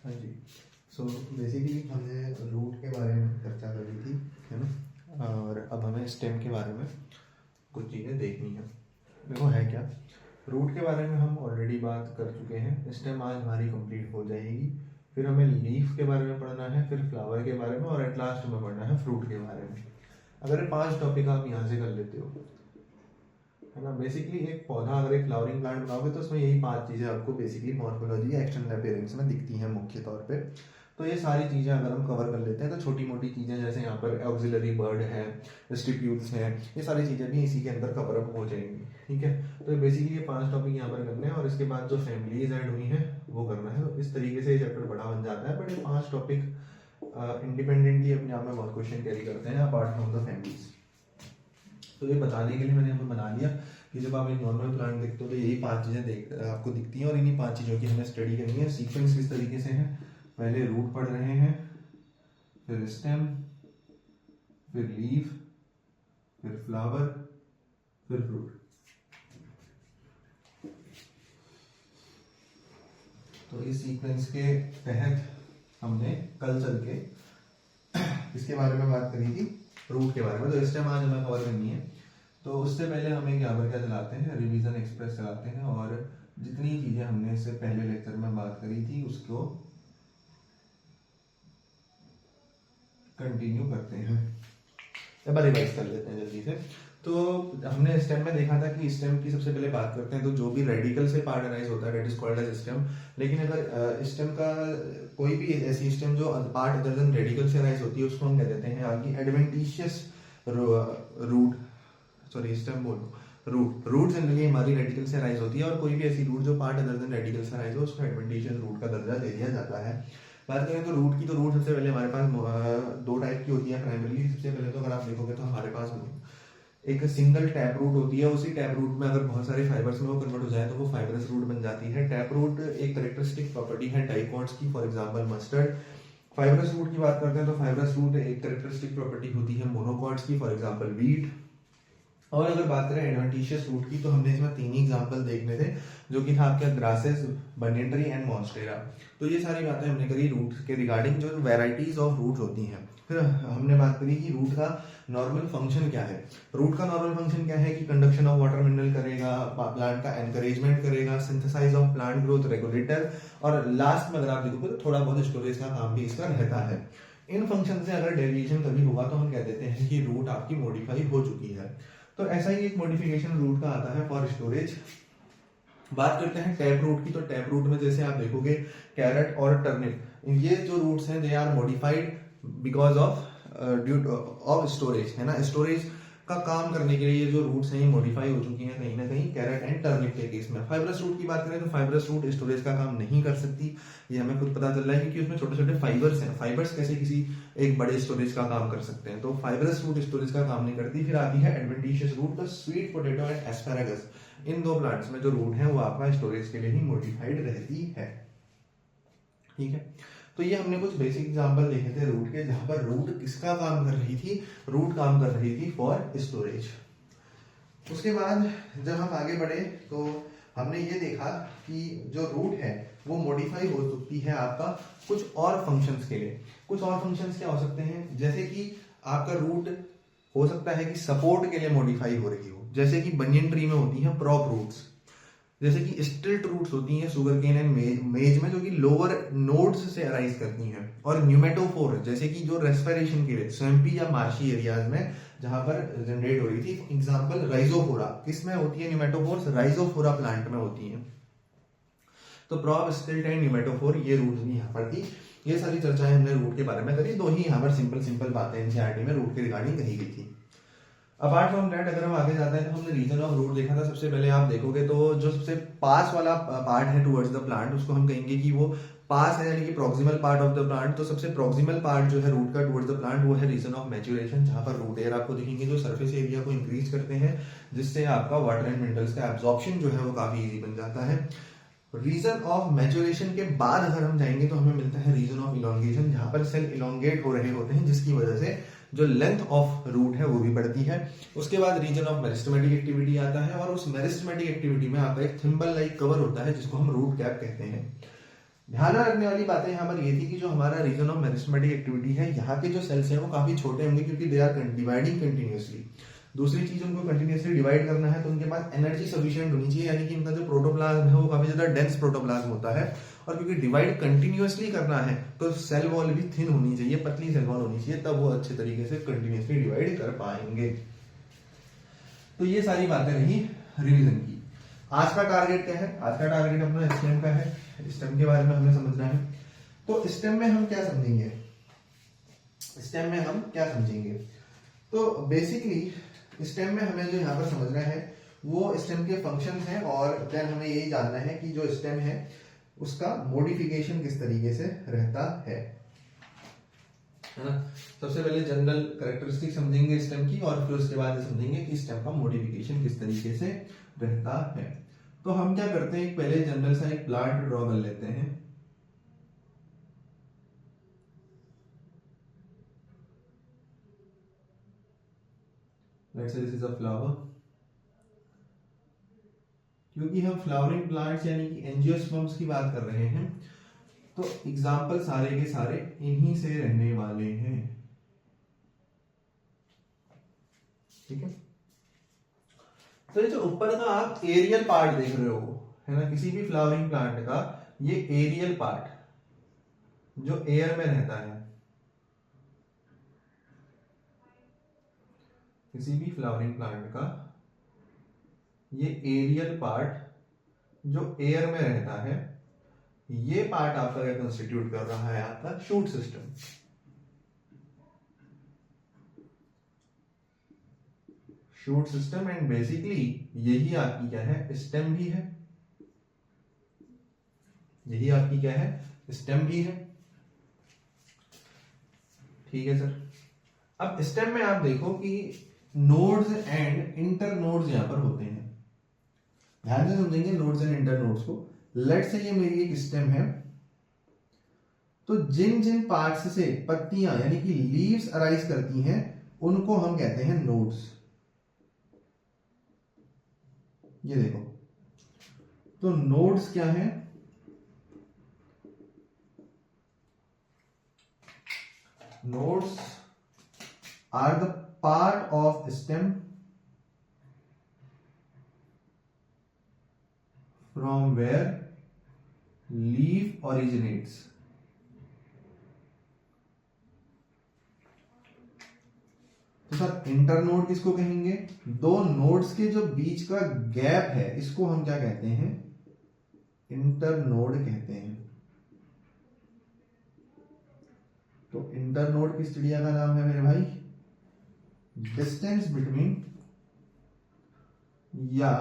हाँ जी। So basically हमने root के बारे में चर्चा करी थी, है ना। और अब हमें स्टेम के बारे में कुछ चीज़ें देखनी है। देखो है क्या, रूट के बारे में हम ऑलरेडी बात कर चुके हैं, स्टेम आज हमारी कंप्लीट हो जाएगी। फिर हमें लीफ के बारे में पढ़ना है, फिर फ्लावर के बारे में, और एट लास्ट हमें पढ़ना है फ्रूट के बारे में। अगर ये 5 टॉपिक आप यहाँ से कर लेते हो, है ना। बेसिकली एक पौधा, अगर एक फ्लावरिंग प्लांट बनाओगे तो उसमें यही 5 चीज़ें आपको बेसिकली मॉर्फोलॉजी या एक्सटर्नल अपीयरेंस में दिखती हैं मुख्य तौर पे। तो ये सारी चीज़ें अगर हम कवर कर लेते हैं तो छोटी मोटी चीज़ें जैसे यहाँ पर ऑक्सिलरी वर्ड है, स्टिप्यूल्स हैं, ये सारी चीज़ें भी इसी के अंदर कवर अप हो जाएंगी। ठीक है, तो बेसिकली ये 5 टॉपिक यहाँ पर करने हैं, और इसके बाद जो फैमिलीज ऐड हुई हैं वो करना है। तो इस तरीके से ये चैप्टर बड़ा बन जाता है। बट ये 5 टॉपिक इंडिपेंडेंटली अपने आप में बहुत क्वेश्चन कैरी करते हैं अपार्ट फ्रॉम द फैमिलीज। तो ये बताने के लिए मैंने यहाँ पर बना लिया कि जब आप एक नॉर्मल प्लांट देखते हो तो यही 5 चीज़ें आपको दिखती हैं, और इन्हीं 5 चीज़ों की हमें स्टडी करनी है। सीक्वेंस किस तरीके से है, पहले रूट पढ़ रहे हैं, फिर स्टेम, फिर लीफ, फिर फ्लावर, फिर फ्रूट। तो इस सीक्वेंस के तहत हमने कल चल के इसके बारे में बात करी थी, रूट के बारे में। तो स्टेम आज हमें कवर करनी है। तो उससे पहले हमें यहाँ पर क्या चलाते हैं, रिवीजन एक्सप्रेस चलाते हैं, और जितनी चीज़ें हमने इससे पहले लेक्चर में बात करी थी उसको कंटिन्यू करते हैं। अब रिवाइज कर लेते हैं जल्दी से। तो हमने स्टेम में देखा था कि स्टेम की सबसे पहले बात करते हैं तो जो भी रेडिकल से पार्ट अराइज होता है, that is called as stem. लेकिन अगर स्टेम का कोई भी ऐसी स्टेम जो पार्ट अदर देन रेडिकल से अराइज होती है उसको हम कह देते हैं आगे एडवेंटिशियस रूट, सॉरी स्टेम बोलो, रूट जनरली हमारी रेडिकल से अराइज होती है, और कोई भी ऐसी रूट जो पार्ट अदर देन रेडिकल से अराइज हो उसको एडवेंटिशियस रूट का दर्जा दे दिया जाता है। बात करें तो रूट की, तो रूट सबसे पहले हमारे पास 2 टाइप की होती है प्राइमरली। सबसे पहले तो अगर आप देखोगे तो हमारे पास एक सिंगल टैप रूट होती है। उसी टैप रूट में अगर बहुत सारे फाइबर्स में वो कन्वर्ट हो जाए तो वो फाइबरस रूट बन जाती है। टैप रूट एक कैरेक्टरिस्टिक प्रॉपर्टी है डाइकॉट्स की, for example mustard. Fibrous root की बात करते हैं तो फाइबरस रूट एक कैरेक्टरिस्टिक प्रॉपर्टी होती है मोनोकॉट्स की, फॉर एग्जांपल वीट। और अगर बात करें एडवेंटिशियस रूट की तो हमने इसमें 3 ही एग्जांपल देखने थे, जो कि था आपका grasses, banyan tree and monstera. तो ये सारी बातें हमने करी रूट के रिगार्डिंग, जो वैरायटीज ऑफ रूट होती हैं। फिर हमने बात करी कि रूट का नॉर्मल फंक्शन क्या है। रूट का नॉर्मल फंक्शन क्या है कि कंडक्शन ऑफ वाटर मिनरल करेगा, प्लांट का एनकरेजमेंट करेगा, synthesise of plant growth regulator, और लास्ट में अगर आप देखोगे तो थोड़ा बहुत स्टोरेज का काम भी इसका रहता है। इन फंक्शन से अगर डेविएशन कभी होगा तो हम कह देते हैं कि रूट आपकी मॉडिफाई हो चुकी है। तो ऐसा ही एक मॉडिफिकेशन रूट का आता है फॉर स्टोरेज। बात करते हैं टैप रूट की। तो टैप रूट में जैसे आप देखोगे कैरेट और टर्निप, ये जो रूट्स हैं they are modified because of due of storage, है ना। स्टोरेज का काम करने के लिए जो रूट्स हैं ये मॉडिफाई हो चुकी हैं कहीं ना कहीं कैरेट एंड टर्निप के केस में। फाइबरस रूट की बात करें तो फाइबरस रूट स्टोरेज का काम नहीं कर सकती, ये हमें खुद पता चल रहा है क्योंकि उसमें छोटे छोटे फाइबर्स हैं। फाइबर्स कैसे किसी एक बड़े स्टोरेज का काम कर सकते हैं, तो फाइबरस रूट स्टोरेज का काम नहीं करती। फिर आती है एडवेंटिशियस रूट, तो sweet potato and asparagus, in 2 plants में जो रूट है वो आपका स्टोरेज के लिए ही मॉडिफाइड रहती है। ठीक है, तो ये हमने कुछ बेसिक एग्जांपल देखे थे रूट के, जहां पर रूट किसका काम कर रही थी, रूट काम कर रही थी फॉर स्टोरेज। उसके बाद जब हम आगे बढ़े तो हमने ये देखा कि जो रूट है वो मॉडिफाई हो सकती है आपका कुछ और फंक्शंस के लिए। कुछ और फंक्शंस क्या हो सकते हैं, जैसे कि आपका रूट हो सकता है कि सपोर्ट के लिए मॉडिफाई हो रही हो, जैसे कि बनियन ट्री में होती हैं प्रॉप रूट्स, जैसे कि स्टिल्ट रूट्स होती हैं शुगर केन एंड मेज में, जो कि लोअर नोड्स से अराइज करती हैं। और न्यूमेटोफोर, जैसे कि जो रेस्पिरेशन के लिए स्वैम्पी या मार्शी एरियाज में जहां पर जनरेट हो रही थी, एग्जांपल राइजोफोरा, किसमें होती है न्यूमेटोफोर्स, राइजोफोरा प्लांट में होती है। तो प्रॉप, स्टिल्ट एंड न्यूमेटोफोर ये रूट्स भी यहाँ पर थी। ये सारी चर्चाएं हमने रूट के बारे में करी। 2 ही यहाँ पर सिंपल बातें एनसीईआरटी में रूट के रिगार्डिंग कही गई थी। अपार्ट फ्रॉम दैट अगर हम आगे जाते हैं तो हमने रीजन ऑफ रूट देखा था। सबसे पहले आप देखोगे तो जो सबसे पास वाला पार्ट है टुवर्ड्स द प्लांट, उसको हम कहेंगे कि वो पास है, यानी कि proximal part of the plant. तो सबसे प्रोक्सिमल पार्ट जो है रूट का टुवर्ड्स द प्लांट वो है रीजन ऑफ मैच्योरेशन, जहां पर रूट एयर आपको दिखेंगे जो सरफेस एरिया को इंक्रीज करते हैं, जिससे आपका वाटर एंड मिनरल्स का एब्जॉर्प्शन जो है वो काफी इजी बन जाता है। रीजन ऑफ मैच्योरेशन के बाद अगर हम जाएंगे तो हमें मिलता है रीजन ऑफ इलोंगेशन, जहां पर सेल इलोंगेट हो रहे होते हैं, जिसकी वजह से जो लेंथ ऑफ रूट है वो भी बढ़ती है। उसके बाद रीजन ऑफ मेरिस्टेमेटिक एक्टिविटी आता है, और उस मेरिस्टेमेटिक एक्टिविटी में आपका एक थिम्बल लाइक कवर होता है जिसको हम रूट कैप कहते हैं। ध्यान में रखने वाली बातें यहाँ पर ये थी कि जो हमारा रीजन ऑफ मेरिस्टेमेटिक एक्टिविटी है, यहाँ के जो सेल्स हैं वो काफी छोटे होंगे क्योंकि दे आर डिवाइडिंग कंटिन्यूअसली। दूसरी चीज, उनको कंटिन्यूअसली डिवाइड करना है तो उनके पास एनर्जी सफिशिएंट होनी चाहिए, यानी कि इनका जो प्रोटोप्लाज्म है वो काफी ज्यादा डेंस प्रोटोप्लाज्म होता है। और क्योंकि डिवाइड कंटिन्यूअसली करना है तो सेल वॉल भी थिन होनी चाहिए, पतली सेल वॉल होनी चाहिए, तब वो अच्छे तरीके से कंटिन्यूअसली डिवाइड कर पाएंगे। तो ये सारी बातें रही रिवीजन की। आज का टारगेट क्या है? आज का टारगेट अपना स्टेम का है। स्टेम के बारे में हमें समझना है। तो स्टेम में हम क्या समझेंगे? स्टेम में हम क्या समझेंगे? तो बेसिकली स्टेम में हमें जो यहाँ पर समझना है वो स्टेम के फंक्शंस हैं, और देन हमें यही जानना है कि जो स्टेम है उसका मॉडिफिकेशन किस तरीके से रहता है ना। सबसे पहले जनरल कैरेक्टरिस्टिक समझेंगे स्टेम की, और फिर उसके बाद समझेंगे कि स्टेम का मॉडिफिकेशन किस तरीके से रहता है। तो हम क्या करते हैं, पहले जनरल सा एक प्लांट ड्रॉ कर लेते हैं। Let's say this is a flower. क्योंकि हम फ्लावरिंग प्लांट्स यानी कि एंजियोस्पर्म्स की बात कर रहे हैं, तो एग्जाम्पल सारे के सारे इन्हीं से रहने वाले हैं। ठीक है। तो ये जो ऊपर का आप एरियल पार्ट देख रहे हो है ना, किसी भी फ्लावरिंग प्लांट का ये एरियल पार्ट जो एयर में रहता है, किसी भी फ्लावरिंग प्लांट का ये एरियल पार्ट जो एयर में रहता है, ये पार्ट आपका क्या कंस्टिट्यूट कर रहा है? आपका shoot system. Shoot system, and basically यही आपकी क्या है? स्टेम भी है। यही आपकी क्या है? स्टेम भी है। ठीक है सर। अब स्टेम में आप देखो कि नोड्स एंड इंटर नोड्स यहां पर होते हैं। ध्यान से समझेंगे नोड्स एंड इंटर नोड्स को। लेट से ये मेरी एक स्टेम है, तो जिन जिन पार्ट्स से पत्तियां यानी कि लीव्स अराइज करती हैं उनको हम कहते हैं नोड्स। ये देखो, तो नोड्स क्या है? Nodes are the part of stem from where leaf originates. तो सर इंटरनोड किसको कहेंगे? दो नोड्स के जो बीच का गैप है इसको हम क्या कहते हैं? इंटरनोड कहते हैं। तो इंटरनोड किस चिड़िया का नाम है मेरे भाई? डिस्टेंस बिटवीन या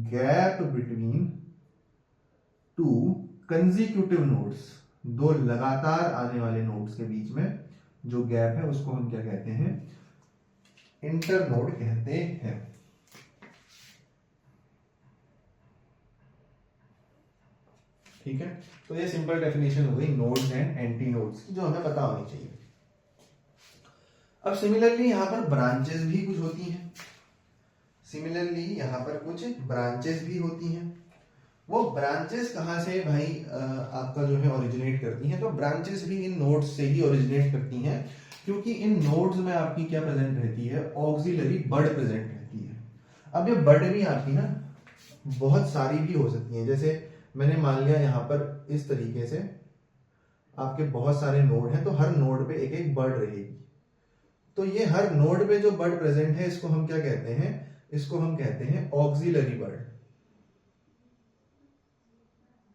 gap between two consecutive nodes. दो लगातार आने वाले नोड्स के बीच में जो गैप है उसको हम क्या कहते हैं? इंटरनोड कहते हैं। ठीक है। तो ये सिंपल डेफिनेशन हो गई नोड्स एंड एंटी नोड्स की, जो हमें पता होनी चाहिए। अब सिमिलरली यहां पर ब्रांचेस भी कुछ होती हैं। सिमिलरली यहां पर कुछ ब्रांचेस भी होती हैं। वो ब्रांचेस कहां से भाई आपका जो है ओरिजिनेट करती हैं? तो ब्रांचेस भी इन नोड्स से ही ओरिजिनेट करती हैं, क्योंकि इन नोड्स में आपकी क्या प्रेजेंट रहती है? ऑक्सिलरी बड प्रेजेंट रहती है। अब ये बड भी आपकी ना बहुत सारी भी हो सकती हैं। जैसे मैंने मान लिया यहां पर इस तरीके से आपके बहुत सारे नोड हैं, तो हर नोड पे एक एक बड रहेगी। तो ये हर नोड पे जो बड प्रेजेंट है इसको हम क्या कहते हैं? इसको हम कहते हैं ऑक्सिलरी बड।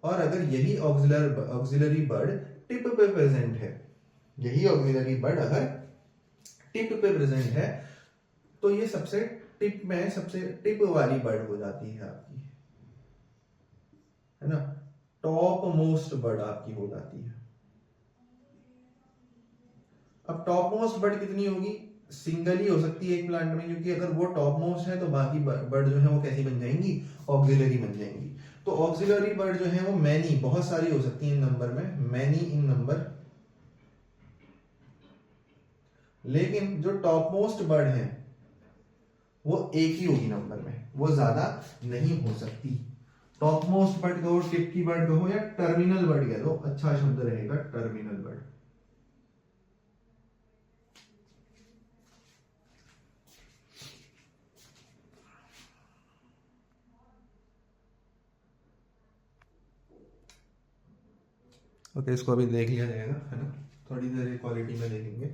और अगर यही ऑक्सिलरी बड टिप पे प्रेजेंट है, यही ऑक्सिलरी बड अगर टिप पे प्रेजेंट है, तो ये सबसे टिप में सबसे टिप वाली बड हो जाती है आपकी, है ना। टॉप मोस्ट बड आपकी हो जाती है। अब टॉप मोस्ट बड कितनी होगी? सिंगल ही हो सकती है एक प्लांट में, क्योंकि अगर वो टॉप मोस्ट है तो बाकी बर्ड जो है वो कैसी बन जाएंगी? ऑक्सिलरी बन जाएंगी। तो ऑक्सिलरी बर्ड जो है वो मैनी, बहुत सारी हो सकती है इन नंबर में, मैनी इन नंबर। लेकिन जो टॉप मोस्ट बर्ड है वो एक ही होगी नंबर में, वो ज्यादा नहीं हो सकती। टॉप मोस्ट बर्ड कहो, टिप की बर्ड कहो, या टर्मिनल बर्ड कह दो, अच्छा शब्द रहेगा टर्मिनल बर्ड। ओके, इसको अभी देख लिया जाएगा, है ना, थोड़ी देर क्वालिटी में देखेंगे।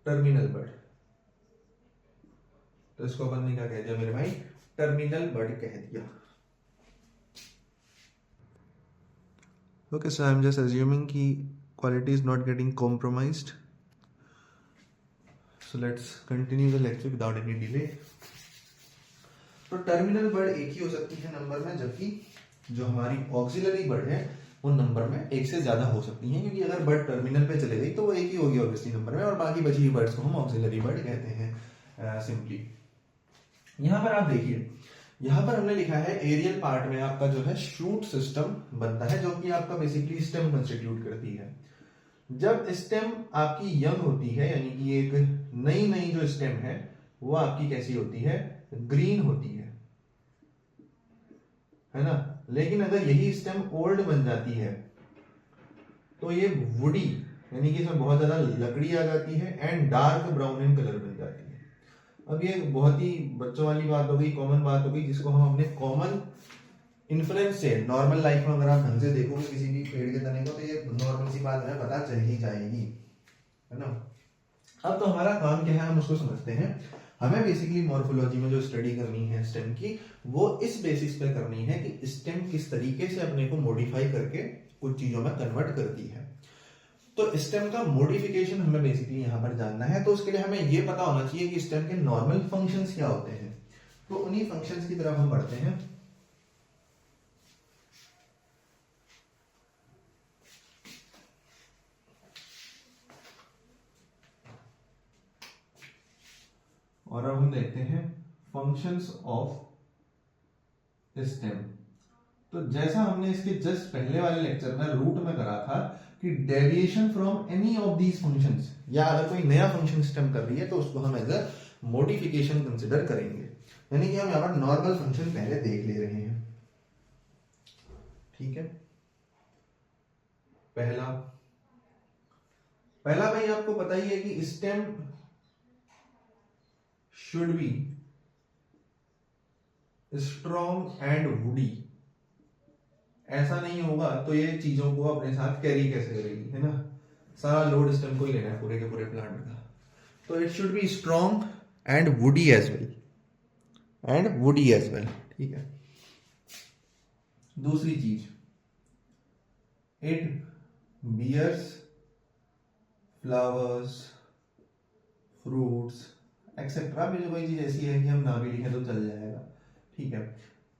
टर्मिनल बर्ड, तो इसको अपन ने क्या कह दिया मेरे भाई, टर्मिनल बर्ड कह दिया। Okay, so I am just assuming कि quality is not getting compromised, so let's continue the lecture without any delay. तो टर्मिनल बर्ड एक ही हो सकती है नंबर में, जबकि जो हमारी ऑक्सिलरी बर्ड है वो नंबर में एक से ज्यादा हो सकती हैं, क्योंकि अगर बर्ड टर्मिनल पे चले गई तो वो एक ही होगी ऑब्वियसली नंबर में, और बाकी बची हुई बर्ड्स को हम ऑक्सिलरी बर्ड कहते हैं सिंपली। यहां पर आप देखिए, यहां पर हमने लिखा है एरियल पार्ट में आपका जो है शूट सिस्टम बनता है, जो कि आपका बेसिकली स्टेम कंस्टिट्यूट करती है। जब स्टेम आपकी यंग होती है, यानी कि एक नई नई जो स्टेम है वो आपकी कैसी होती है, ग्रीन होती है ना। लेकिन अगर यही स्टेम ओल्ड बन जाती है तो ये वुडी, यानी कि इसमें बहुत ज्यादा लकड़ी आ जाती है, and dark brown in colour बन जाती है। अब ये बहुत ही बच्चों वाली बात हो गई, कॉमन बात हो गई, जिसको हम अपने कॉमन इन्फ्लुएंस से नॉर्मल लाइफ में अगर आप ढंग से देखोगे किसी भी पेड़ के तने को, तो ये नॉर्मल सी बात हमें पता चल ही जाएगी, है ना। अब तो हमारा काम क्या है, हम उसको समझते हैं। हमें बेसिकली मॉर्फोलॉजी में जो स्टडी करनी है स्टेम की, वो इस बेसिस पे करनी है कि स्टेम किस तरीके से अपने को मॉडिफाई करके कुछ चीजों में कन्वर्ट करती है। तो स्टेम का मॉडिफिकेशन हमें बेसिकली यहां पर जानना है। तो उसके लिए हमें यह पता होना चाहिए कि स्टेम के नॉर्मल फंक्शंस क्या होते हैं। तो उन्हीं फंक्शंस की तरफ हम बढ़ते हैं। और अब हम देखते हैं फंक्शंस ऑफ स्टेम। तो जैसा हमने इसके जस्ट पहले वाले लेक्चर में रूट में करा था कि deviation from any of these functions, या अगर कोई नया फंक्शन स्टेम कर रही है तो उसको हम एज अ मॉडिफिकेशन कंसिडर करेंगे। यानी कि हम यहां पर नॉर्मल फंक्शन पहले देख ले रहे हैं, ठीक है। पहला भाई आपको पता ही है कि stem should be strong and woody. ऐसा नहीं होगा तो ये चीजों को अपने साथ कैरी कैसे करेगी, है ना। सारा लोड स्टेम को ही लेना है पूरे के पूरे प्लांट का। तो it should be strong and woody as well, ठीक है। दूसरी चीज, it bears flowers, fruits etcetera. भी जो कोई चीज ऐसी है कि हम ना भी लिखें तो चल जाएगा, ठीक है।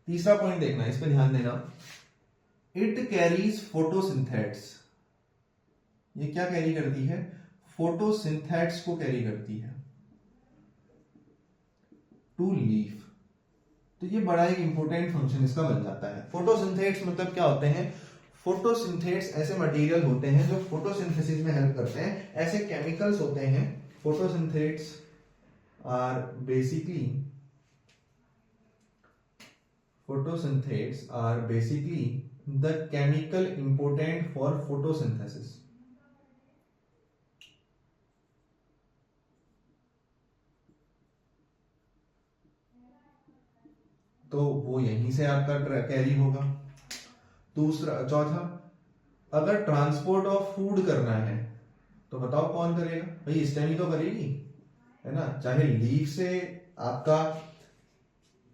तीसरा पॉइंट देखना, इस पे ध्यान देना, इट कैरीज फोटोसिंथेट्स। ये क्या कैरी करती है, फोटोसिंथेट्स को कैरी करती है टू लीफ। तो ये बड़ा एक इंपॉर्टेंट फंक्शन इसका बन जाता है। फोटोसिंथेट्स मतलब क्या होते हैं, फोटोसिंथेट्स ऐसे मटेरियल होते हैं जो फोटोसिंथेसिस में हेल्प करते हैं। ऐसे केमिकल्स होते हैं, photosynthates are basically the chemical important for photosynthesis। तो वो यहीं से आपका कैरी होगा। चौथा, अगर ट्रांसपोर्ट ऑफ फूड करना है तो बताओ कौन करेगा, भाई स्टेम ही तो करेगी, है ना। चाहे लीफ से आपका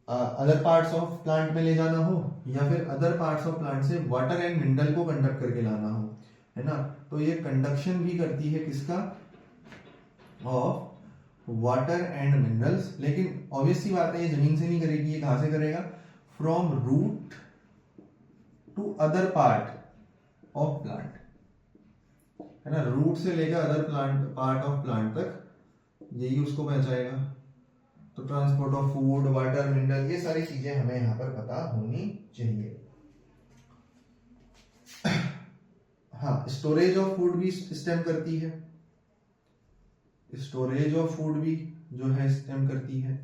अदर पार्ट्स ऑफ प्लांट में ले जाना हो, या फिर अदर पार्ट्स ऑफ प्लांट से वाटर एंड मिनरल को कंडक्ट करके लाना हो, है ना। तो ये कंडक्शन भी करती है किसका, ऑफ वाटर एंड मिनरल्स। लेकिन ऑब्वियस सी बात है ये जमीन से नहीं करेगी, ये कहां से करेगा, from root to other part of plant, है ना। रूट से लेकर अदर पार्ट ऑफ प्लांट तक यही उसको पहुंचाएगा। तो transport of food, water, mineral, ये सारी चीजें हमें यहां पर पता होनी चाहिए। हाँ, स्टोरेज ऑफ फूड भी स्टेम करती है, स्टोरेज ऑफ फूड भी जो है स्टेम करती है।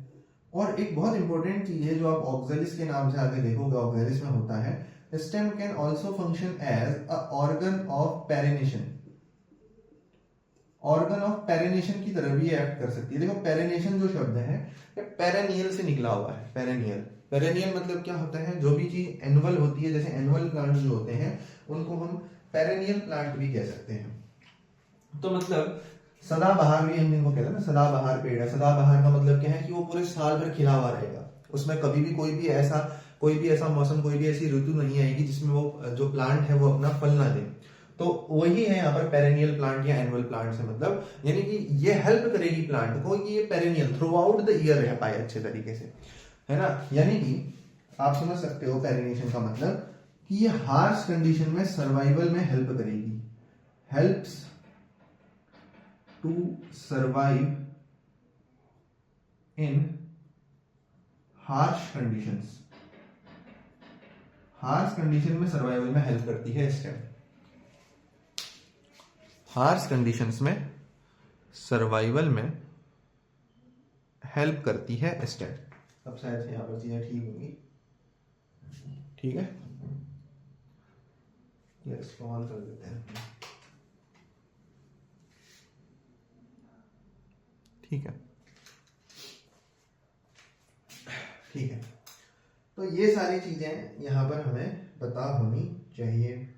और एक बहुत इंपॉर्टेंट चीज है जो आप ऑक्सैलिस के नाम से आगे देखोगे, ऑक्सैलिस में होता है stem can also function as a organ of perennation, organ of perennation की तरह भी एक्ट कर सकती है। देखो पेरिनेशन जो शब्द है ये पेरेनियल से निकला हुआ है। पेरेनियल, पेरेनियल मतलब क्या होता है, जो भी चीज एनुअल होती है, जैसे एनुअल प्लांट जो होते हैं उनको हम पेरेनियल प्लांट भी कह सकते हैं। तो मतलब सदाबहार भी हम इनको कहते हैं ना, सदाबहार पेड़ है। सदाबहार का मतलब क्या है कि वो पूरे साल भर खिला हुआ रहेगा, उसमें कभी भी कोई भी ऐसा मौसम, कोई भी ऐसी ऋतु नहीं आएगी जिसमें वो जो प्लांट है वो अपना फल ना दे। तो वही है यहाँ पर पेरेनियल प्लांट या एनुअल प्लांट से मतलब, यानी कि ये हेल्प करेगी प्लांट को कि ये perennial through out the year रह पाए अच्छे तरीके से, है ना। यानी कि आप समझ सकते हो पेरिनेशन का मतलब कि ये हार्श कंडीशन में सर्वाइवल में हेल्प करेगी, helps to survive in harsh conditions, harsh condition में सर्वाइवल में हेल्प करती है स्टेम, हार्श कंडीशंस में सर्वाइवल में हेल्प करती है स्टेम। अब शायद से यहां पर चीजें ठीक होंगी, ठीक है, ये इसको ऑन कर देते हैं, ठीक है, ठीक है। तो ये सारी चीजें यहां पर हमें पता होनी चाहिए।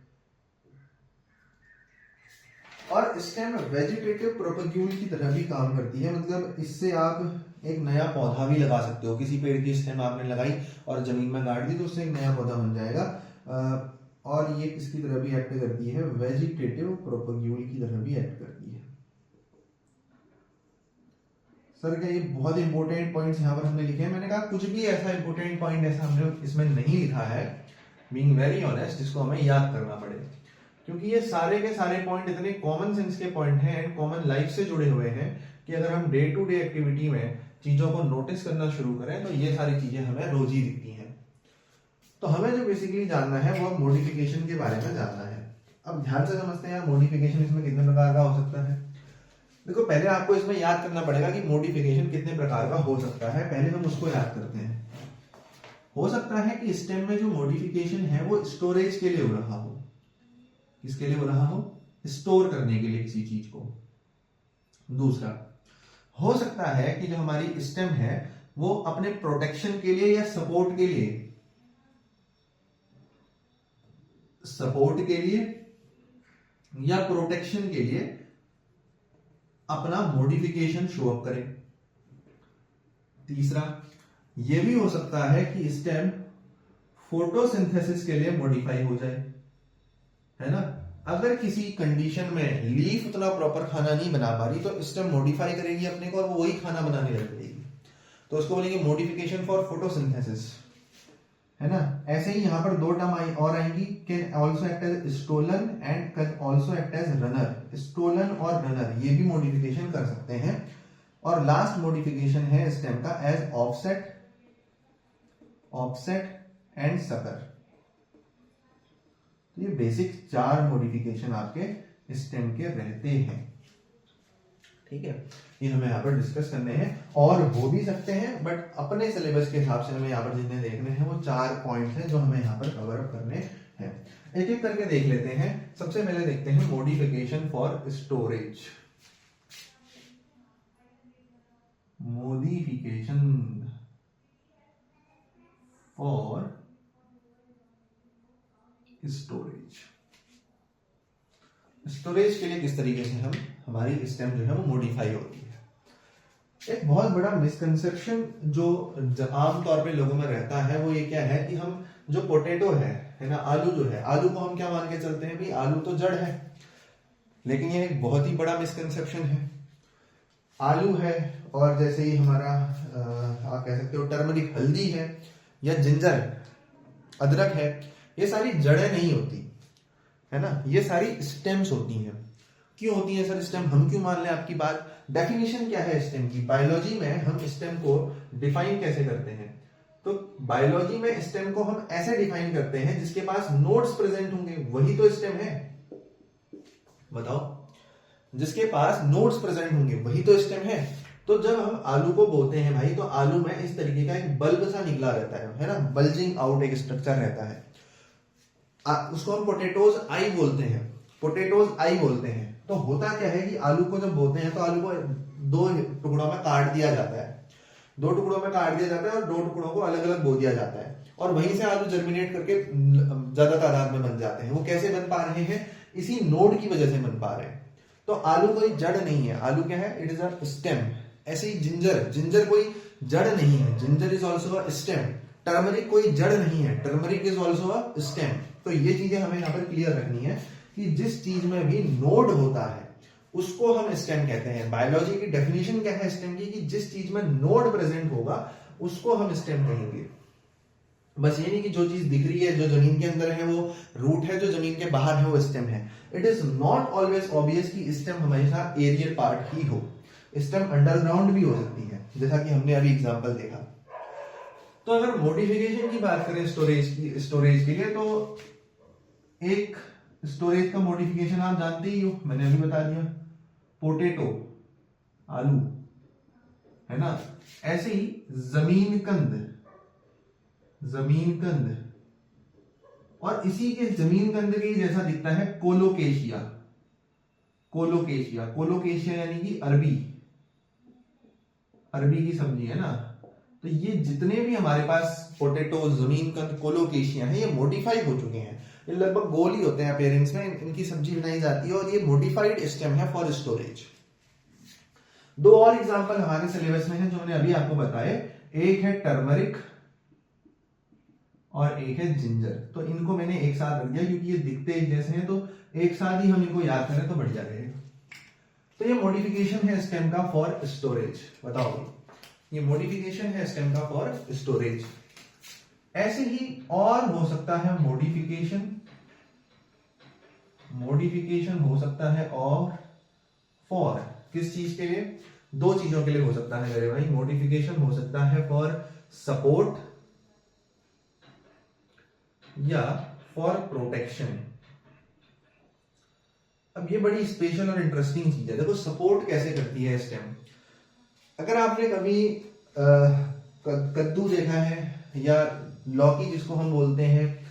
और स्टेम वेजिटेटिव प्रोपेग्यूल की तरह भी काम करती है, मतलब इससे आप एक नया पौधा भी लगा सकते हो। किसी पेड़ की स्टेम आपने लगाई और जमीन में गाड़ दी तो उससे एक नया पौधा बन जाएगा। और ये किसकी तरह भी एक्ट करती है, वेजिटेटिव प्रोपेग्यूल की तरह भी एक्ट करती है। सर क्या ये बहुत इंपॉर्टेंट पॉइंट्स यहाँ पर हमने लिखे हैं? मैंने कहा कुछ भी ऐसा इंपॉर्टेंट पॉइंट ऐसा हमने इसमें नहीं लिखा है, बीइंग वेरी ऑनेस्ट, जिसको हमें याद करना पड़े, क्योंकि ये सारे के सारे पॉइंट इतने कॉमन सेंस के पॉइंट हैं एंड कॉमन लाइफ से जुड़े हुए हैं कि अगर हम डे टू डे एक्टिविटी में चीजों को नोटिस करना शुरू करें तो ये सारी चीजें हमें रोज ही दिखती हैं। तो हमें जो बेसिकली जानना है वो मॉडिफिकेशन के बारे में जानना है। अब ध्यान से समझते हैं मॉडिफिकेशन इसमें कितने प्रकार का हो सकता है। देखो पहले आपको इसमें याद करना पड़ेगा कि मॉडिफिकेशन कितने प्रकार का हो सकता है, पहले हम उसको याद करते हैं। हो सकता है कि स्टेम में जो मॉडिफिकेशन है वो स्टोरेज के लिए हो रहा हो। किसके लिए हो रहा हो? स्टोर करने के लिए किसी चीज को। दूसरा हो सकता है कि जो हमारी स्टेम है वो अपने प्रोटेक्शन के लिए या सपोर्ट के लिए, सपोर्ट के लिए या प्रोटेक्शन के लिए अपना मॉडिफिकेशन शो अप करे। तीसरा यह भी हो सकता है कि स्टेम फोटोसिंथेसिस के लिए मॉडिफाई हो जाए, है ना। अगर किसी कंडीशन में लीफ उतना प्रॉपर खाना नहीं बना पा रही तो स्टेम मॉडिफाई करेगी अपने को और वो वही खाना बनाने लग जाएगी, तो उसको बोलेंगे मॉडिफिकेशन फॉर फोटोसिंथेसिस, है ना। ऐसे ही यहां पर दो टर्म और आएंगी, can also act as stolon and can also act as runner. Stolon और रनर ये भी मॉडिफिकेशन कर सकते हैं। और लास्ट मॉडिफिकेशन है स्टेम का as offset, offset and sucker. तो ये बेसिक 4 मॉडिफिकेशन आपके स्टेम के रहते हैं, ठीक है। ये हमें यहाँ पर डिस्कस करने हैं और हो भी सकते हैं, बट अपने सिलेबस के हिसाब से हमें यहाँ पर जितने देखने हैं वो 4 पॉइंट्स हैं जो हमें यहाँ पर कवर अप करने हैं। एक एक करके देख लेते हैं। सबसे पहले देखते हैं modification for storage. Modification for storage. Storage के लिए किस तरीके से हमारी स्टेम जो है वो मॉडिफाई होती है। एक बहुत बड़ा मिसकंसेप्शन जो आमतौर पे लोगों में रहता है वो ये क्या है कि हम जो पोटैटो है ना, आलू जो है, आलू को हम क्या मान के चलते हैं, भाई आलू तो जड़ है। लेकिन ये एक बहुत ही बड़ा मिसकंसेप्शन है। आलू है और जैसे ही हमारा आप कह सकते हो टर्मरिक हल्दी है या जिंजर अदरक है, ये सारी जड़ें नहीं होती, है ना, ये सारी स्टेम्स होती हैं। क्यों होती है सर स्टेम? हम क्यों मान लें आपकी बात? डेफिनेशन क्या है स्टेम की? बायोलॉजी में हम स्टेम को डिफाइन कैसे करते हैं? तो बायोलॉजी में स्टेम को हम ऐसे डिफाइन करते हैं जिसके पास नोड्स प्रेजेंट होंगे वही तो स्टेम है। बताओ, जिसके पास नोड्स प्रेजेंट होंगे वही तो स्टेम है। तो जब हम आलू को बोते हैं भाई, तो आलू में इस तरीके का एक बल्ब सा निकला रहता है ना, बल्जिंग आउट एक स्ट्रक्चर रहता है। उसको हम पोटेटोज आई बोलते हैं, पोटेटोज आई बोलते हैं। तो होता क्या है कि आलू को जब बोते हैं तो आलू को दो टुकड़ों में काट दिया जाता है, दो टुकड़ों में काट दिया जाता है और दो टुकड़ों को अलग अलग बो दिया जाता है, और वहीं से आलू जर्मिनेट करके ज्यादा तादाद में बन जाते हैं। वो कैसे बन पा रहे हैं? इसी नोड की वजह से बन पा रहे हैं। तो आलू कोई जड़ नहीं है, आलू क्या है? It is a stem. ऐसे ही जिंजर कोई जड़ नहीं है, ginger is also a stem. Turmeric कोई जड़ नहीं है, turmeric is also a stem. तो ये चीजें हमें यहाँ पर क्लियर रखनी है कि जिस चीज में भी नोड होता है उसको हम स्टेम कहते हैं। बायोलॉजी की डेफिनेशन क्या है स्टेम की? कि जिस चीज में नोड प्रेजेंट होगा उसको हम स्टेम कहेंगे। बस ये नहीं कि जो चीज दिख रही है, जो जमीन के अंदर है वो रूट है, जो जमीन के बाहर है वो स्टेम है। It is not always obvious कि स्टेम हमेशा एरियल पार्ट ही हो, स्टेम अंडरग्राउंड भी हो सकती है, जैसा कि हमने अभी एग्जांपल देखा। तो अगर मॉडिफिकेशन की बात करें स्टोरेज के लिए, तो एक स्टोरेज का मॉडिफिकेशन आप जानते ही हो, मैंने अभी बता दिया, पोटैटो आलू, है ना। ऐसे ही जमीन कंद, और इसी के जमीन कंद के जैसा दिखता है कोलोकेशिया। कोलोकेशिया यानी कि अरबी की सब्जी, है ना। तो ये जितने भी हमारे पास पोटैटो, जमीन कंद, कोलोकेशिया है, ये मॉडिफाई हो चुके हैं। ये लगभग गोल ही होते हैं अपीयरेंस में, इनकी सब्जी बनाई जाती है और ये मॉडिफाइड स्टेम है फॉर स्टोरेज। दो और एग्जांपल हमारे सिलेबस में है जो मैंने अभी आपको बताए, एक है टर्मरिक और एक है जिंजर। तो इनको मैंने एक साथ रख दिया क्योंकि ये दिखते एक जैसे हैं, तो एक साथ ही हम इनको याद करें तो बढ़िया रहेगा। तो ये मॉडिफिकेशन है स्टेम का फॉर स्टोरेज। बताओ, ये मॉडिफिकेशन है स्टेम का फॉर स्टोरेज। ऐसे ही और हो सकता है मॉडिफिकेशन हो सकता है और फॉर किस चीज के लिए? दो चीजों के लिए हो सकता है मेरे भाई। मॉडिफिकेशन हो सकता है फॉर सपोर्ट या फॉर प्रोटेक्शन। अब ये बड़ी स्पेशल और इंटरेस्टिंग चीज है। देखो सपोर्ट कैसे करती है स्टेम। अगर आपने कभी कद्दू देखा है या लौकी जिसको हम बोलते हैं,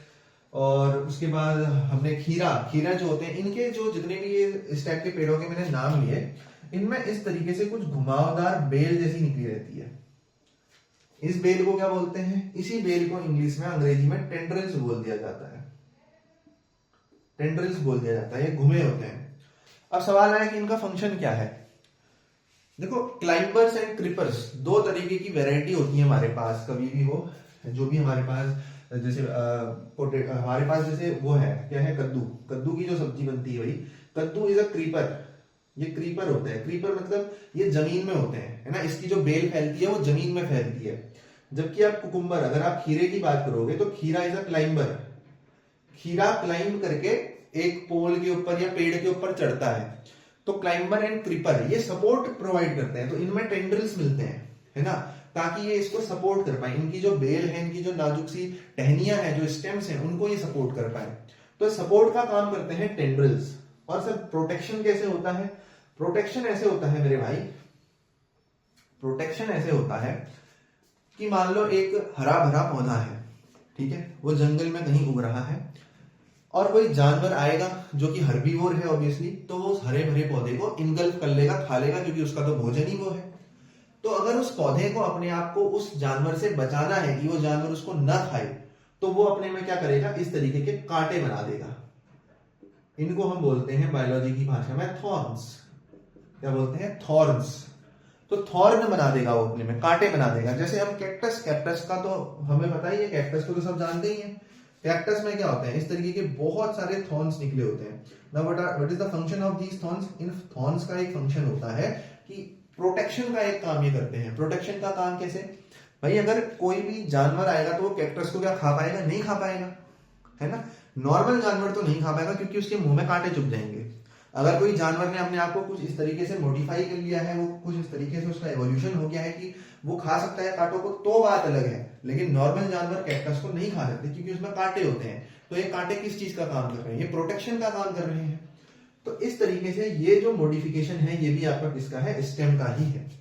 और उसके बाद हमने खीरा जो होते हैं, इनके जो जितने भी ये इस टाइप के पेड़ों के मैंने नाम लिए, इनमें इस तरीके से कुछ घुमावदार बेल जैसी निकली रहती है। इस बेल को क्या बोलते हैं? इसी बेल को इंग्लिश में, अंग्रेजी में टेंड्रिल्स बोल दिया जाता है। टेंड्रिल्स बोल दिया जाता है, ये घुमे होते हैं। अब सवाल आया कि इनका फंक्शन क्या है। देखो, क्लाइंबर्स एंड क्रीपर्स दो तरीके की वैरायटी होती है हमारे पास, कभी भी हो, जो भी हमारे पास, जैसे हमारे पास जैसे वो है, क्या है, कद्दू की जो सब्जी बनती है भाई, कद्दू इज अ क्रीपर। ये क्रीपर होते हैं। क्रीपर मतलब ये जमीन में होते हैं, है ना। इसकी जो बेल फैलती है वो जमीन में फैलती है। जबकि आप कुकुम्बर, अगर आप खीरे की बात करोगे तो खीरा इज अ क्लाइंबर। खीरा क्लाइंब करके एक पोल के ऊपर या पेड़ के ऊपर चढ़ता है। तो क्लाइंबर एंड क्रीपर ये सपोर्ट प्रोवाइड करते हैं। तो इनमें टेंड्रिल्स मिलते हैं, है ना, ताकि ये इसको सपोर्ट कर पाए। इनकी जो बेल है, इनकी जो नाजुक सी टहनियां हैं, जो स्टेम्स हैं, उनको ये सपोर्ट कर पाए। तो सपोर्ट का काम करते हैं टेंड्रिल्स। और सर प्रोटेक्शन कैसे होता है? प्रोटेक्शन ऐसे होता है मेरे भाई, प्रोटेक्शन ऐसे होता है कि मान लो एक हरा भरा पौधा है, ठीक है, वो जंगल में कहीं उग रहा है, और कोई जानवर आएगा जो कि हर्बीवोर है ऑब्वियसली, तो वो उस हरे भरे पौधे को इनगल्फ कर लेगा, खा लेगा, क्योंकि उसका तो भोजन ही वो है। तो अगर उस पौधे को, अपने आप को उस जानवर से बचाना है कि वो जानवर उसको न खाए, तो वो अपने में क्या करेगा, इस तरीके के कांटे बना देगा। इनको हम बोलते हैं बायोलॉजी की भाषा में थॉर्न्स। क्या बोलते हैं? थॉर्न्स। तो थॉर्न बना देगा, वो अपने में कांटे बना देगा। जैसे हम कैक्टस का तो हमें पता ही है, कैक्टस को तो सब जानते ही हैं। कैक्टस में क्या होता है, इस तरीके के बहुत सारे थॉर्न्स निकले होते हैं। Now what is the function of these thorns? इन थॉर्न्स का एक फंक्शन होता है कि प्रोटेक्शन का एक काम ये करते हैं। प्रोटेक्शन का काम कैसे भाई? अगर कोई भी जानवर आएगा तो वो कैक्टस को क्या खा पाएगा? नहीं खा पाएगा, है ना। नॉर्मल जानवर तो नहीं खा पाएगा क्योंकि उसके मुंह में कांटे चुभ जाएंगे। अगर कोई जानवर ने अपने आप को कुछ इस तरीके से मॉडिफाई कर लिया है, वो कुछ इस तरीके से उसका एवोल्यूशन हो गया है कि वो खा सकता है कांटों को, तो बात अलग है। लेकिन नॉर्मल जानवर कैक्टस को नहीं खा सकते क्योंकि उसमें कांटे होते हैं। तो ये कांटे किस चीज का काम कर रहे हैं? ये प्रोटेक्शन का काम कर रहे हैं। तो इस तरीके से ये जो मॉडिफिकेशन है, ये भी आपका किसका है? स्टेम का ही है।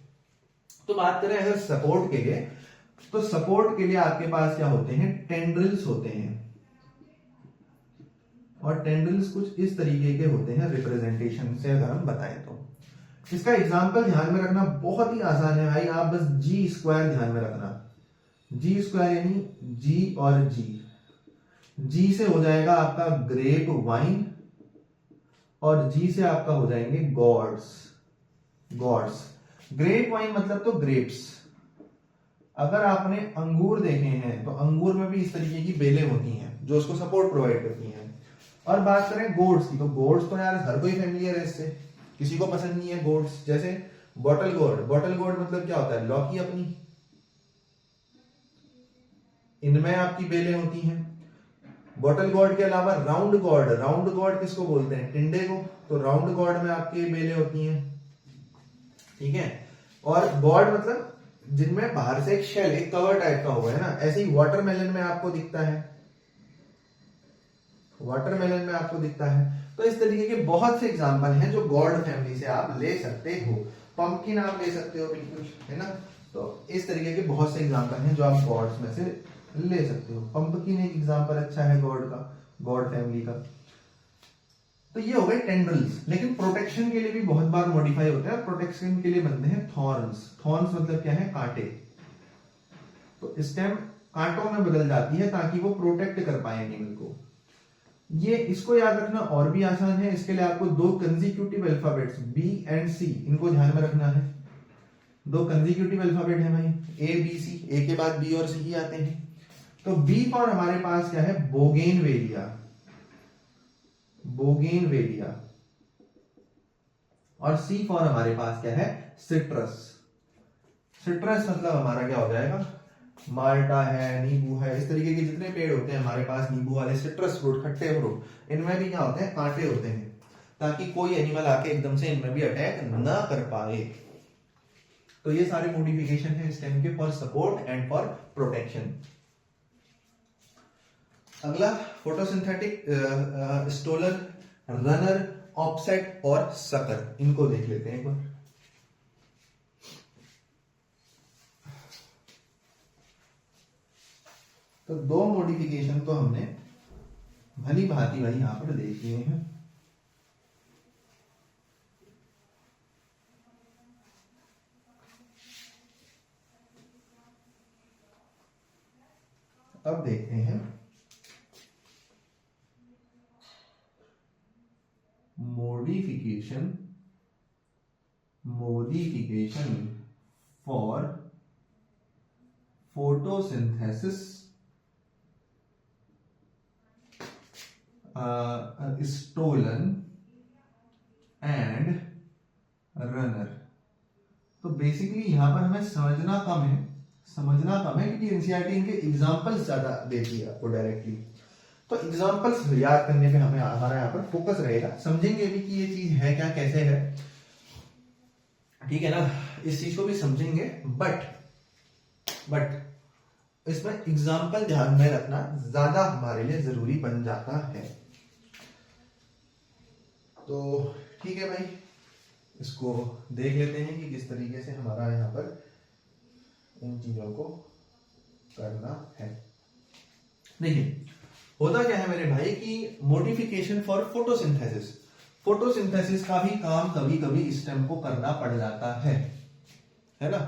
तो बात करें अगर सपोर्ट के लिए, तो सपोर्ट के लिए आपके पास क्या होते हैं? टेंड्रिल्स होते हैं। और टेंड्रिल्स कुछ इस तरीके के होते हैं रिप्रेजेंटेशन से अगर हम बताएं तो। इसका एग्जाम्पल ध्यान में रखना बहुत ही आसान है भाई, आप बस जी स्क्वायर ध्यान में रखना। जी स्क्वायर यानी जी और जी से हो जाएगा आपका ग्रेप वाइन और जी से आपका हो जाएंगे गॉड्स। ग्रेप वाइन मतलब तो ग्रेप्स। अगर आपने अंगूर देखे हैं तो अंगूर में भी इस तरीके की बेलें होती हैं जो उसको सपोर्ट प्रोवाइड करती हैं। और बात करें गोड्स की, तो गोड्स तो यार हर कोई फेमिलियर है इससे, किसी को पसंद नहीं है गोड्स। जैसे बॉटल गोड मतलब क्या होता है, लौकी अपनी, इनमें आपकी बेलें होती हैं। बॉटल गॉड के अलावा राउंड गॉड किसको बोलते हैं, टिंडे को, तो राउंड गॉड में आपकी बेलें होती हैं, ठीक है। और गॉड मतलब जिनमें बाहर से एक शेल, एक कवर टाइप का हुआ है ना, ऐसे ही वाटरमेलन में आपको दिखता है, तो इस तरीके के बहुत से एग्जांपल हैं जो गॉड फैमिली से आप ले सकते हो। पंपकिन आप ले सकते हो बिल्कुल, है ना। तो इस तरीके के बहुत से एग्जांपल हैं जो आप गॉड्स में से ले सकते हो। पंपकिन एक एग्जांपल अच्छा है गॉड का, गॉड फैमिली का। तो ये हो गए टेंड्रिल्स। लेकिन प्रोटेक्शन के लिए भी बहुत बार मॉडिफाई होते हैं, प्रोटेक्शन के लिए बनते हैं थॉर्न्स मतलब क्या है, कांटे। तो स्टेम कांटों में बदल जाती है ताकि वो प्रोटेक्ट कर पाए एनिमल को। ये इसको याद रखना और भी आसान है। इसके लिए आपको दो कंसेक्यूटिव अल्फाबेट्स बी एंड सी, इनको ध्यान में रखना है। दो कंसेक्यूटिव अल्फाबेट है भाई, ए बी सी, ए के बाद बी और सी ही आते हैं। तो बी फॉर हमारे पास क्या है, बोगेनवेलिया, और सी फॉर हमारे पास क्या है, सिट्रस मतलब हमारा क्या हो जाएगा, माल्टा है, नींबू है, इस तरीके के जितने पेड़ होते हैं हमारे पास नींबू वाले, सिट्रस फ्रूट, खट्टे फ्रूट, इनमें भी क्या होते हैं, कांटे होते हैं, ताकि कोई एनिमल आके एकदम से इनमें भी अटैक ना कर पाए। तो ये सारे मॉडिफिकेशन है स्टेम के for support and for protection. अगला फोटोसिंथेटिक, स्टोलर, रनर, ऑफसेट और सकर, इनको देख लेते हैं एक बार। तो दो मॉडिफिकेशन तो हमने भली भांति भाई यहां पर देख लिए हैं। अब देखते हैं modification for photosynthesis, stolon and runner. तो बेसिकली यहां पर हमें समझना कम है क्योंकि एनसीईआरटी इनके एग्जांपल्स ज्यादा देती है आपको डायरेक्टली। तो एग्जांपल्स याद करने पे हमारा यहाँ पर फोकस रहेगा, समझेंगे भी कि ये चीज है क्या, कैसे है, ठीक है ना, इस चीज को भी समझेंगे। बट इसमें एग्जाम्पल ध्यान में रखना ज्यादा हमारे लिए जरूरी बन जाता है। तो ठीक है भाई, इसको देख लेते हैं कि किस तरीके से हमारा यहाँ पर इन चीजों को करना है। देखिए होता क्या है मेरे भाई कि मॉडिफिकेशन फॉर फोटोसिंथेसिस का भी काम कभी कभी स्टेम को करना पड़ जाता है ना।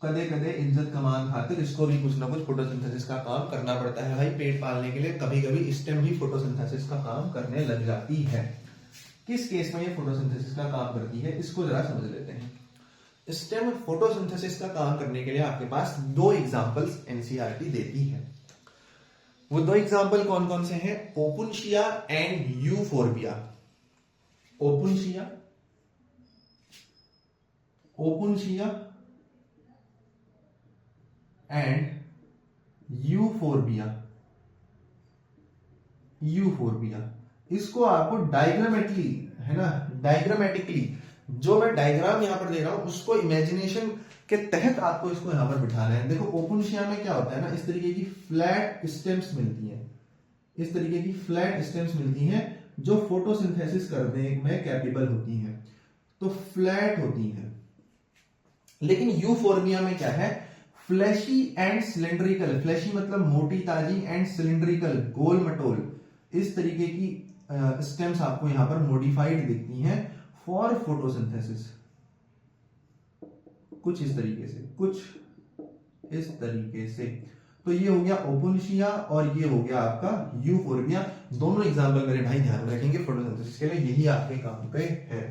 कदे कदे इज्जत कमान खातिर इसको भी कुछ ना कुछ फोटोसिंथेसिस का काम करना पड़ता है भाई। पेट पालने के लिए कभी कभी स्टेम भी फोटोसिंथेसिस का काम करने लग जाती है। किस केस में ये फोटोसिंथेसिस का काम करती है, इसको जरा समझ लेते हैं। स्टेम फोटोसिंथेसिस का काम करने के लिए आपके पास दो एग्जांपल्स एनसीईआरटी देती है। वो दो एग्जांपल कौन कौन से हैं, opuntia and euphorbia. Opuntia and euphorbia. इसको आपको डायग्रामेटिकली, है ना, डायग्रामेटिकली जो मैं डायग्राम यहां पर दे रहा हूं उसको इमेजिनेशन के तहत आपको इसको यहां पर बिठाना है। देखो ओपुनशिया में क्या होता है ना, इस तरीके की फ्लैट स्टेम्स मिलती हैं, जो फोटोसिंथेसिस करने में कैपेबल होती हैं, तो फ्लैट होती हैं। लेकिन यूफोर्बिया में क्या है, फ्लैशी एंड सिलेंड्रिकल, फ्लैशी मतलब मोटी ताजी, एंड सिलेंड्रिकल गोल मटोल, इस तरीके की स्टेम्स आपको यहां पर मॉडिफाइड दिखती हैं फॉर फोटोसिंथेसिस। कुछ इस तरीके से, कुछ इस तरीके से। तो ये हो गया ओपुनिशिया और ये हो गया आपका यूफोर्बिया। दोनों एग्जाम्पल मेरे भाई ध्यान में रखेंगे फोटोसिंथेसिस के लिए, यही आपके काम पे है।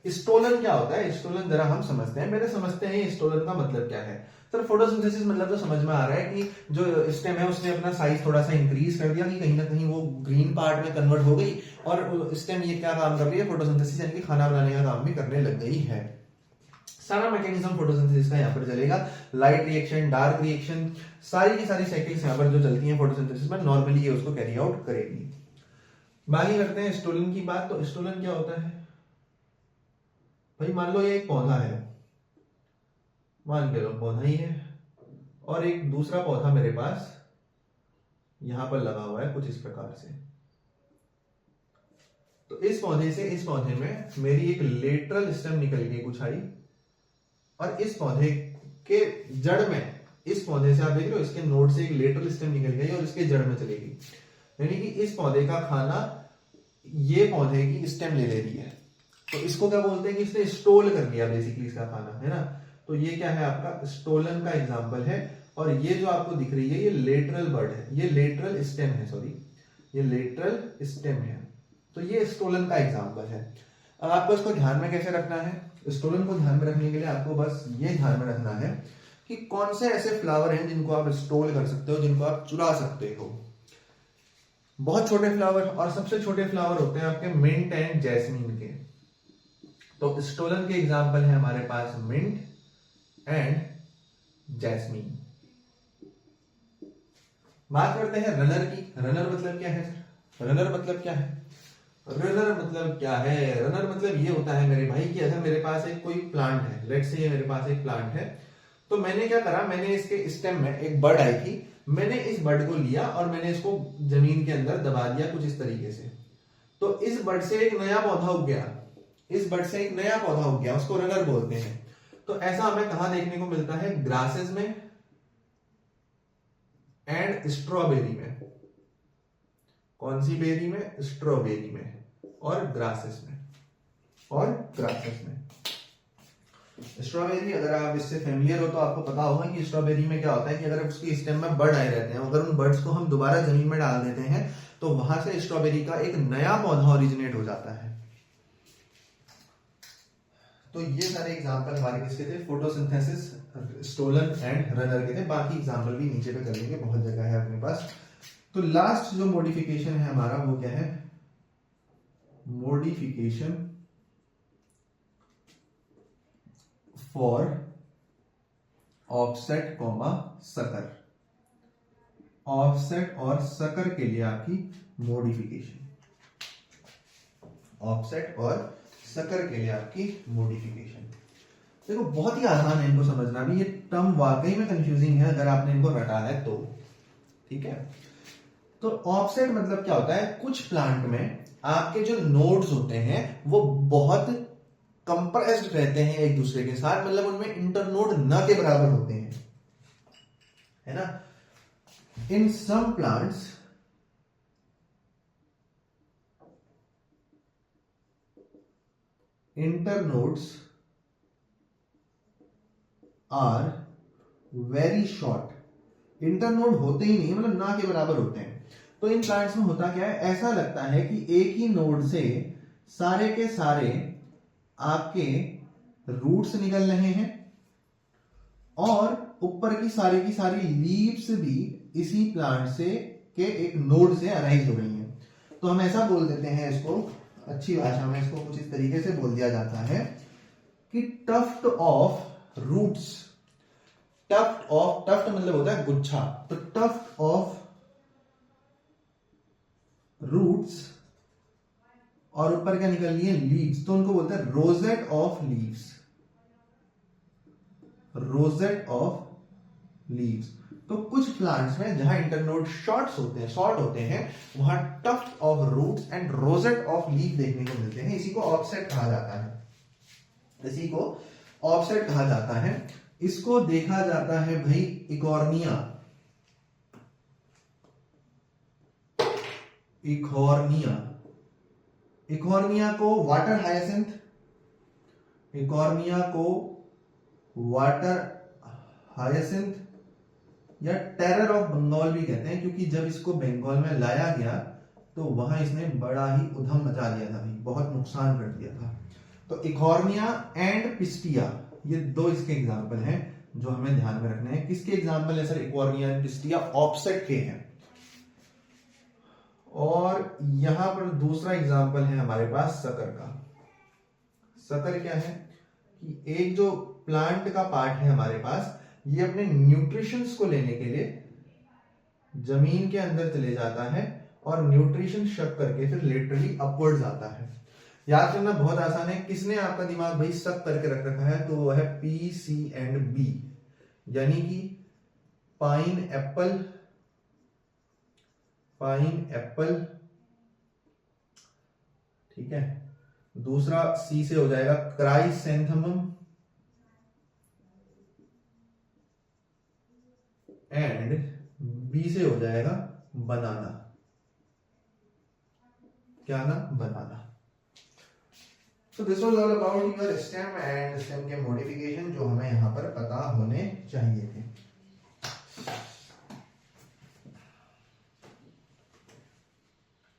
स्टोलन क्या होता है? स्टोलन जरा हम समझते हैं, पहले समझते हैं स्टोलन का मतलब क्या है। सर फोटोसिंथेसिस मतलब तो समझ में आ रहा है कि जो स्टेम है उसने अपना साइज थोड़ा सा इंक्रीज कर दिया कि कहीं ना कहीं वो ग्रीन पार्ट में कन्वर्ट हो गई और स्टेम ये क्या काम कर रही है? फोटोसिंथेसिस यानी कि खाना बनाने का काम भी करने लग गई है। सारा मैकेनिज्म फोटोसिंथेसिस का यहाँ पर चलेगा, लाइट रिएक्शन, डार्क रिएक्शन, सारी की सारी साइकिल्स यहाँ पर जो चलती हैं फोटोसिंथेसिस में, नॉर्मली ये उसको कैरी आउट करेगी। बाकी करते हैं स्टोलन की बात। तो स्टोलन क्या होता है भाई? मान लो ये एक पौधा है, मान के लो पौधा ही है, और एक दूसरा पौधा मेरे पास यहां पर लगा हुआ है कुछ इस प्रकार से। तो इस पौधे से इस पौधे में मेरी एक लेटरल स्टेम निकल गई कुछ आई, और इस पौधे के जड़ में, इस पौधे से आप देख रहे हो इसके नोड से एक लेटरल स्टेम निकल गई और इसके जड़ में चली गई, यानी कि इस पौधे का खाना ये पौधे की स्टेम ले रही है। तो इसको क्या बोलते हैं कि इसने स्टोल कर लिया बेसिकली इसका खाना, है ना। तो ये क्या है आपका स्टोलन का एग्जांपल है। और ये जो आपको दिख रही है ये लेटरल बर्ड है, ये लेटरल स्टेम है, सॉरी ये लेटरल स्टेम है। तो ये स्टोलन का एग्जांपल है। अब आपको इसको ध्यान में कैसे रखना है? स्टोलन को ध्यान में रखने के लिए आपको बस ये ध्यान में रखना है कि कौन से ऐसे फ्लावर हैं जिनको आप स्टोल कर सकते हो, जिनको आप चुरा सकते हो। बहुत छोटे फ्लावर, और सबसे छोटे फ्लावर होते हैं आपके मिंट एंड जैस्मीन के। तो स्टोलन के एग्जाम्पल है हमारे पास मिंट एंड जैस्मीन। बात करते हैं रनर की। रनर मतलब क्या है? रनर मतलब क्या है? रनर मतलब क्या है? रनर मतलब ये होता है मेरे भाई कि अगर मेरे पास एक कोई प्लांट है, लेट्स से ये मेरे पास एक प्लांट है, तो मैंने क्या करा, मैंने इसके स्टेम में एक बर्ड आई थी, मैंने इस बर्ड को लिया और मैंने इसको जमीन के अंदर दबा दिया कुछ इस तरीके से। तो इस बर्ड से एक नया पौधा उग गया, इस बर्ड से एक नया पौधा उग गया, उसको रनर बोलते हैं। तो ऐसा हमें कहां देखने को मिलता है? ग्रासेस में एंड स्ट्रॉबेरी में। कौन सी बेरी में? स्ट्रॉबेरी में और ग्रासेस में, और ग्रासेस में। स्ट्रॉबेरी अगर आप इससे फेमिलियर हो तो आपको पता होगा कि स्ट्रॉबेरी में क्या होता है कि अगर उसकी स्टेम में बर्ड आए रहते हैं, अगर उन बर्ड्स को हम दोबारा जमीन में डाल देते हैं तो वहां से स्ट्रॉबेरी का एक नया पौधा ओरिजिनेट हो जाता है। तो ये सारे एग्जांपल हमारे किसके थे? फोटोसिंथेसिस, स्टोलन एंड रनर के थे। बाकी एग्जांपल भी नीचे पे कर लेंगे, बहुत जगह है अपने पास। तो लास्ट जो मॉडिफिकेशन है हमारा वो क्या है? Modification for offset comma sucker. Offset और सकर के लिए आपकी मॉडिफिकेशन, ऑफसेट और सकर के लिए आपकी मॉडिफिकेशन। देखो बहुत ही आसान है इनको समझना भी, ये टर्म वाकई में कंफ्यूजिंग है अगर आपने इनको रटा है तो, ठीक है। तो ऑफसेट मतलब क्या होता है? कुछ प्लांट में आपके जो नोड्स होते हैं वो बहुत कंप्रेस्ड रहते हैं एक दूसरे के साथ, मतलब उनमें इंटरनोड न के बराबर होते हैं, है ना। In some plants internodes are very short। Internode होते ही नहीं, मतलब ना के बराबर होते हैं। तो इन प्लांट्स में होता क्या है? ऐसा लगता है कि एक ही नोड से सारे के सारे आपके रूट्स निकल रहे हैं और ऊपर की सारी लीव्स भी इसी प्लांट से के एक नोड से अराइज हो गई हैं। तो हम ऐसा बोल देते हैं इसको, अच्छी भाषा में इसको कुछ इस तरीके से बोल दिया जाता है कि टफ्ट ऑफ रूट्स। टफ्ट मतलब होता है गुच्छा, तो टफ्ट ऑफ रूट्स और ऊपर क्या निकल रही है? लीव्स। तो उनको बोलते हैं rosette of leaves, rosette of leaves. तो कुछ प्लांट्स में जहां इंटरनोड शॉर्ट होते हैं वहां tuft of roots and rosette of leaf देखने को मिलते हैं। इसी को ऑफसेट कहा जाता है, इसी को ऑफसेट कहा जाता है। इसको देखा जाता है भाई इकॉर्निया, इकॉर्निया, इकॉर्निया को वाटर हायसिंथ, इकॉर्निया को वाटर हायसिंथ या टेरर ऑफ बंगाल भी कहते हैं, क्योंकि जब इसको बंगाल में लाया गया तो वहां इसने बड़ा ही उधम मचा दिया था, बहुत नुकसान कर दिया था। तो इकॉर्निया एंड पिस्टिया, ये दो इसके एग्जाम्पल हैं जो हमें ध्यान में रखने हैं। किसके एग्जाम्पल है sir? Eichhornia and pistia offset के हैं। और यहां पर दूसरा एग्जाम्पल है हमारे पास सकर का। सकर क्या है कि एक जो प्लांट का पार्ट है हमारे पास, ये अपने न्यूट्रिशंस को लेने के लिए जमीन के अंदर चले जाता है और न्यूट्रिशन शक करके फिर लेटरली अपवर्ड्स आता है। याद करना बहुत आसान है। किसने आपका दिमाग भाई सक करके रख रखा है? तो वो है पी, सी एंड बी, यानी कि पाइन एप्पल, पाइन एप्पल, ठीक है। दूसरा सी से हो जाएगा क्राइसेंथेमम एंड बी से हो जाएगा बनाना। क्या ना? बनाना। So this was all about your stem and stem के modification जो हमें यहाँ पर पता होने चाहिए थे।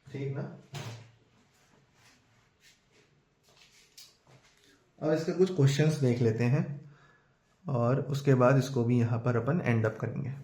ठीक ना? अब इसके कुछ क्वेश्चंस देख लेते हैं और उसके बाद इसको भी यहाँ पर अपन एंड अप करेंगे।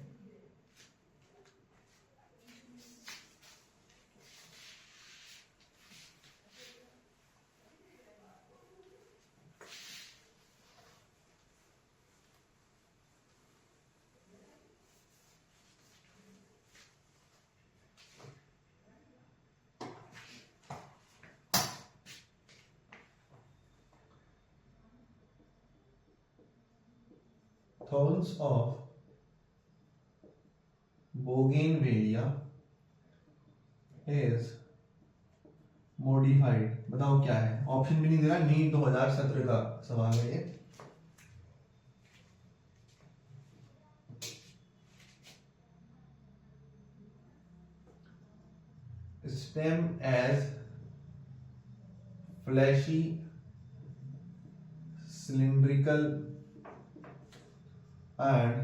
Thorns of Bougainvillea is modified। बताओ क्या है? ऑप्शन भी नहीं दे रहा, नीट 2017 का सवाल है ये। Stem as fleshy, cylindrical and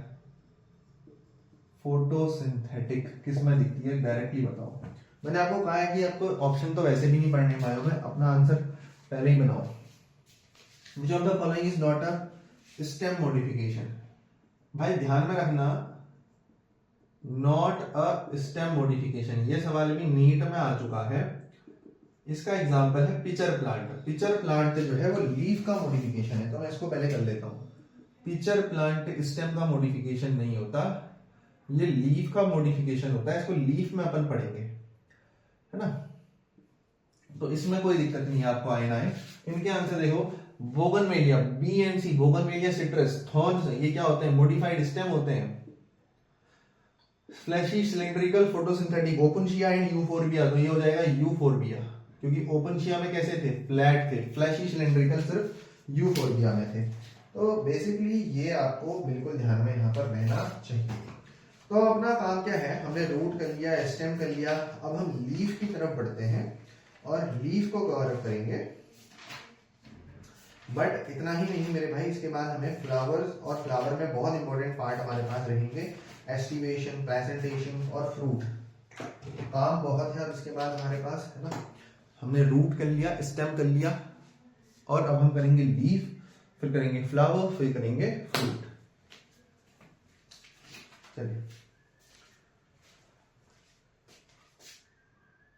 photosynthetic किस में दिखती है? डायरेक्टली बताओ। मैंने आपको कहा है कि आपको ऑप्शन तो वैसे भी नहीं पढ़ने में आए, अपना आंसर पहले ही बनाओ। Which of the following is not a stem modification? भाई ध्यान में रखना, नॉट अ स्टेम मॉडिफिकेशन, ये सवाल भी नीट में आ चुका है। इसका एग्जांपल है पिचर प्लांट। पिचर प्लांट जो है वो लीफ का मॉडिफिकेशन है, तो मैं इसको पहले कर लेता हूं। पिचर प्लांट स्टेम का मॉडिफिकेशन नहीं होता, ये लीफ का मॉडिफिकेशन होता है। इसको लीफ में अपन पढ़ेंगे, है ना? तो इसमें कोई दिक्कत नहीं है आपको आए ना आए। इनके आंसर देखो, bougainvillea, B and C, bougainvillea citrus, thorns, ये क्या होते हैं? मॉडिफाइड स्टेम होते हैं। Fleshy, cylindrical, photosynthetic, opuntia and euphorbia, तो ये हो जाएगा यूफोर्बिया, क्योंकि ओपनशिया में कैसे थे? फ्लैट थे। फ्लैशी, सिलिंड्रिकल सिर्फ यूफोर्बिया में थे। तो बेसिकली ये आपको बिल्कुल ध्यान में यहाँ पर रहना चाहिए। तो अपना काम क्या है? हमने रूट कर लिया, स्टेम कर लिया, अब हम लीफ की तरफ बढ़ते हैं और लीफ को कवर अप करेंगे। बट इतना ही नहीं मेरे भाई, इसके बाद हमें फ्लावर्स, और फ्लावर में बहुत इंपॉर्टेंट पार्ट हमारे पास रहेंगे, एस्टिवेशन, प्रेजेंटेशन और फ्रूट। काम बहुत है अब इसके बाद हमारे पास, है ना? हमने रूट कर लिया, स्टेम कर लिया, और अब हम करेंगे लीफ, फिर करेंगे फ्लावर, फिर करेंगे फ्रूट। चलिए।